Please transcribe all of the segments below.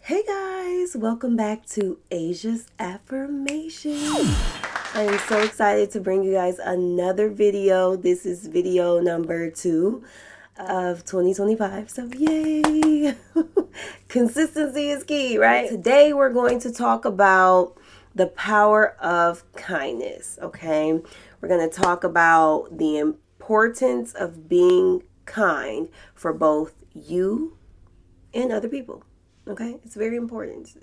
Hey guys, welcome back to Asia's Affirmation. I am so excited to bring you guys another video. This is video number 2 of 2025. So yay! Consistency is key, right? Today we're going to talk about the power of kindness, okay? We're going to talk about the importance of being kind for both you and other people. Okay, it's very important.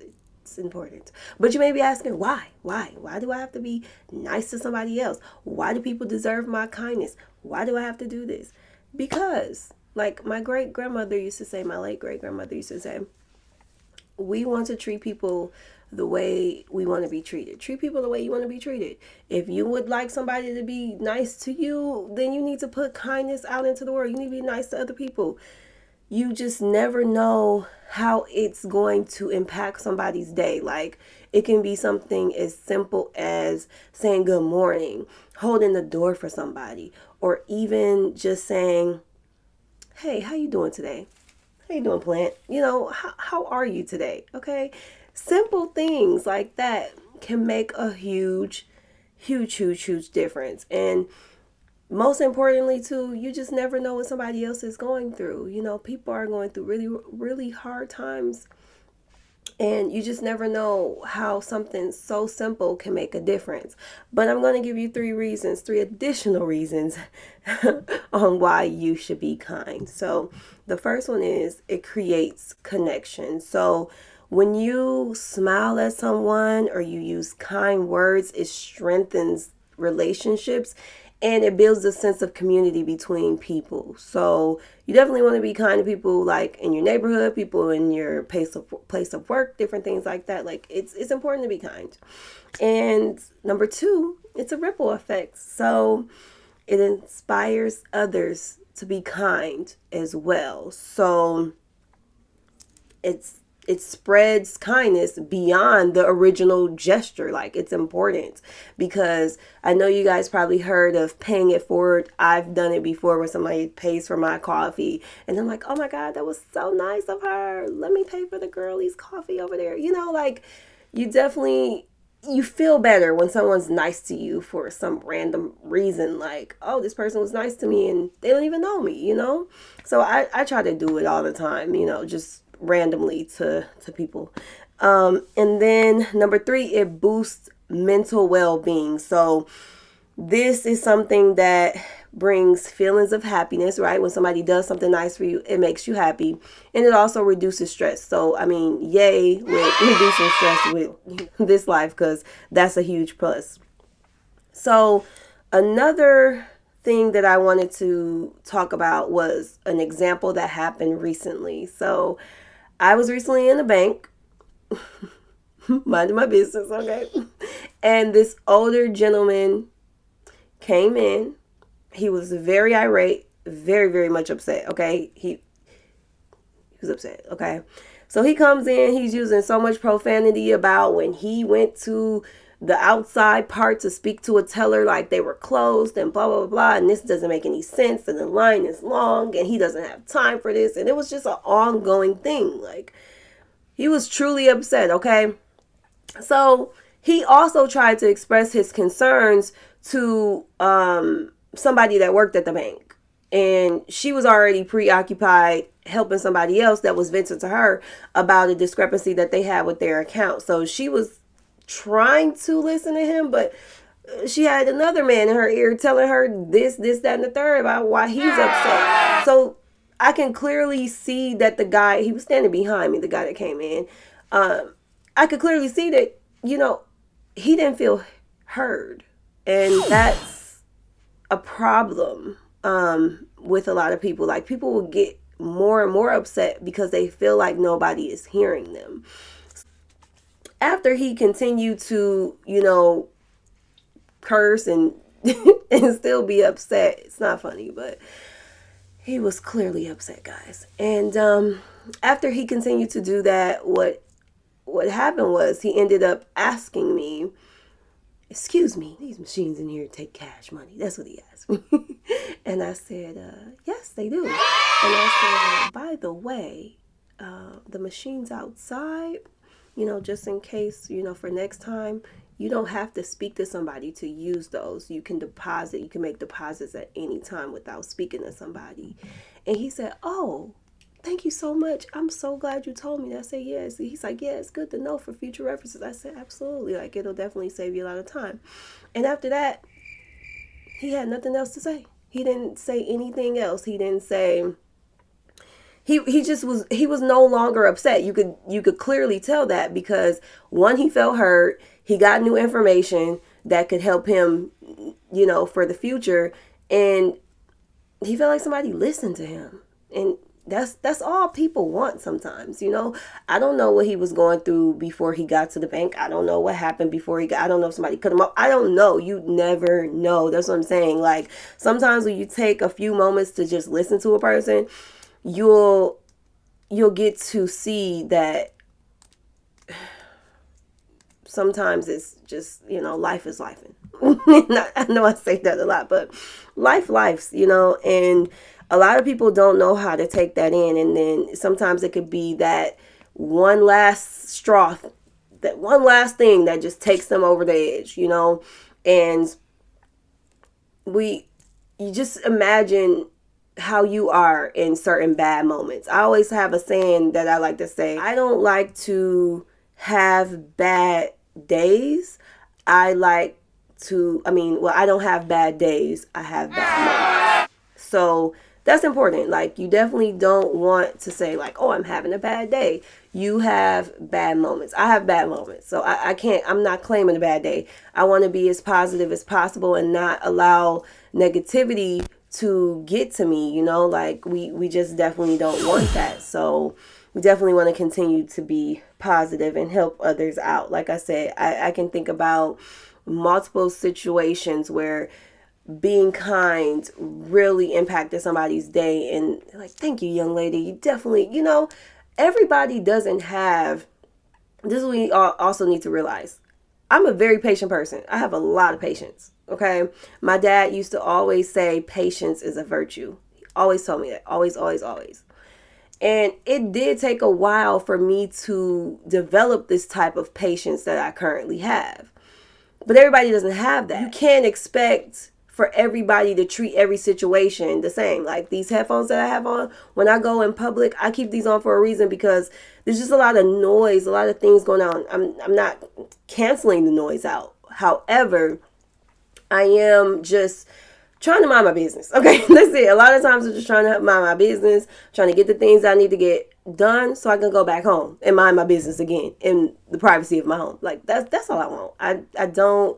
It's important. But you may be asking, why? Why do I have to be nice to somebody else? Why do people deserve my kindness? Why do I have to do this? Because, like my great grandmother used to say, my late great grandmother used to say, we want to treat people the way we want to be treated. Treat people the way you want to be treated. If you would like somebody to be nice to you, then you need to put kindness out into the world. You need to be nice to other people. You just never know how it's going to impact somebody's day. Like, it can be something as simple as saying good morning, holding the door for somebody, or even just saying, hey, how you doing today? How you doing, plant? How are you today? Okay. Simple things like that can make a huge difference. And most importantly too, you just never know what somebody else is going through. People are going through really hard times, and you just never know how something so simple can make a difference. But I'm going to give you three additional reasons on why you should be kind. So the first one is it creates connection. So when you smile at someone or you use kind words, it strengthens relationships and it builds a sense of community between people. So you definitely want to be kind to people, like in your neighborhood, people in your place of work, different things like that. Like, it's important to be kind. And number 2, it's a ripple effect. So it inspires others to be kind as well. So it spreads kindness beyond the original gesture. Like, it's important, because I know you guys probably heard of paying it forward. I've done it before where somebody pays for my coffee and I'm like, oh my God, that was so nice of her. Let me pay for the girlie's coffee over there. Like, you feel better when someone's nice to you for some random reason. Like, oh, this person was nice to me and they don't even know me. So I try to do it all the time, just randomly to people. And then number 3, it boosts mental well-being. So this is something that brings feelings of happiness, right? When somebody does something nice for you, it makes you happy. And it also reduces stress. So, yay with reducing stress with this life, because that's a huge plus. So another thing that I wanted to talk about was an example that happened recently. So I was recently in a bank, minding my business, okay? And this older gentleman came in. He was very irate, very much upset, okay? He was upset, okay? So he comes in, he's using so much profanity about when he went to the outside part to speak to a teller, like they were closed and blah, blah, blah. And this doesn't make any sense. And the line is long and he doesn't have time for this. And it was just an ongoing thing. Like, he was truly upset, okay? So he also tried to express his concerns to somebody that worked at the bank. And she was already preoccupied helping somebody else that was venting to her about a discrepancy that they had with their account. So she was trying to listen to him, but she had another man in her ear telling her this, that, and the third about why he's upset. So I can clearly see that the guy, he was standing behind me, the guy that came in. I could clearly see that, he didn't feel heard. And that's a problem with a lot of people. Like, people will get more and more upset because they feel like nobody is hearing them. After he continued to, curse and and still be upset. It's not funny, but he was clearly upset, guys. And after he continued to do that, what happened was he ended up asking me, excuse me, these machines in here take cash money? That's what he asked me. And I said, yes, they do. And I said, by the way, the machines outside, just in case, for next time. You don't have to speak to somebody to use those. You can make deposits at any time without speaking to somebody. And he said, oh, thank you so much. I'm so glad you told me. I said, yes. He's like, yeah, it's good to know for future references. I said, absolutely. Like, it'll definitely save you a lot of time. And after that, he had nothing else to say. He didn't say anything else. He didn't say, he was no longer upset. You could clearly tell that, because one, he felt hurt. He got new information that could help him, for the future. And he felt like somebody listened to him. And that's all people want sometimes, I don't know what he was going through before he got to the bank. I don't know what happened before I don't know if somebody cut him off. I don't know. You never know. That's what I'm saying. Like, sometimes when you take a few moments to just listen to a person, you'll get to see that sometimes it's just, life is life. I know I say that a lot, but life's, and a lot of people don't know how to take that in. And then sometimes it could be that one last straw, that one last thing that just takes them over the edge, and you just imagine how you are in certain bad moments. I always have a saying that I like to say: I don't like to have bad days. I don't have bad days. I have bad moments. So that's important. Like, you definitely don't want to say like, oh, I'm having a bad day. You have bad moments. I have bad moments. So I'm not claiming a bad day. I want to be as positive as possible and not allow negativity to get to me, like we just definitely don't want that. So we definitely want to continue to be positive and help others out. Like I said, I can think about multiple situations where being kind really impacted somebody's day. And like, thank you, young lady. You definitely, everybody doesn't have, this is what we also need to realize. I'm a very patient person. I have a lot of patience. Okay. My dad used to always say patience is a virtue. He always told me that. Always, always, always. And it did take a while for me to develop this type of patience that I currently have. But everybody doesn't have that. You can't expect for everybody to treat every situation the same. Like these headphones that I have on, when I go in public, I keep these on for a reason, because there's just a lot of noise, a lot of things going on. I'm not canceling the noise out. However, I am just trying to mind my business. Okay, that's it. A lot of times I'm just trying to mind my business, trying to get the things I need to get done so I can go back home and mind my business again in the privacy of my home. Like that's all I want. I don't.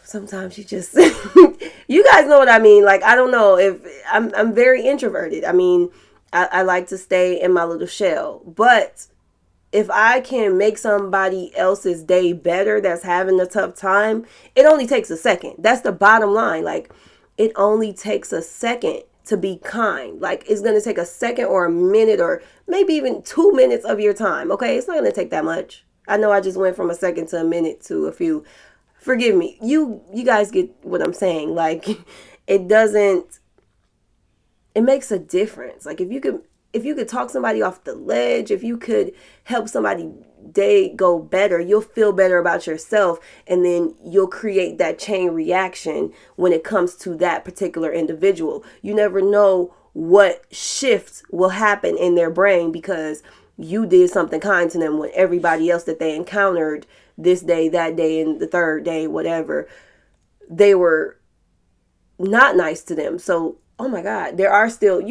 Sometimes you just, you guys know what I mean. Like, I don't know if I'm very introverted. I mean, I like to stay in my little shell, but if I can make somebody else's day better that's having a tough time, it only takes a second. That's the bottom line. Like, it only takes a second to be kind. Like, it's going to take a second or a minute or maybe even 2 minutes of your time. Okay, it's not going to take that much. I know I just went from a second to a minute to a few. Forgive me. You guys get what I'm saying. Like, it makes a difference. Like, if you could talk somebody off the ledge, if you could help somebody day go better, you'll feel better about yourself, and then you'll create that chain reaction when it comes to that particular individual. You never know what shift will happen in their brain because you did something kind to them when everybody else that they encountered this day, that day, and the third day, whatever, they were not nice to them. So, oh my God, there are still,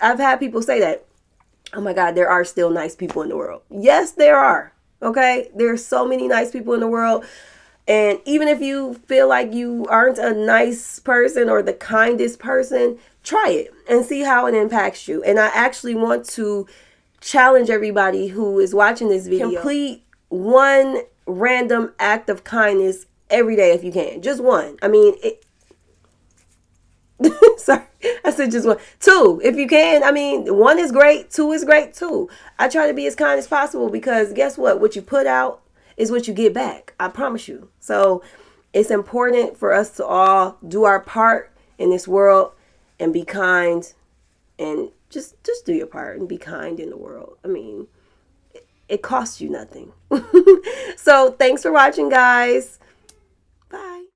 I've had people say that, oh my God, there are still nice people in the world. Yes, there are. Okay. There's so many nice people in the world. And even if you feel like you aren't a nice person or the kindest person, try it and see how it impacts you. And I actually want to challenge everybody who is watching this video. Complete one random act of kindness every day if you can. Just one. I mean, sorry, I said just one. 2, if you can. I mean, 1 is great. 2 is great too. I try to be as kind as possible because guess what? What you put out is what you get back. I promise you. So it's important for us to all do our part in this world and be kind and just do your part and be kind in the world. I mean, it costs you nothing. So thanks for watching, guys.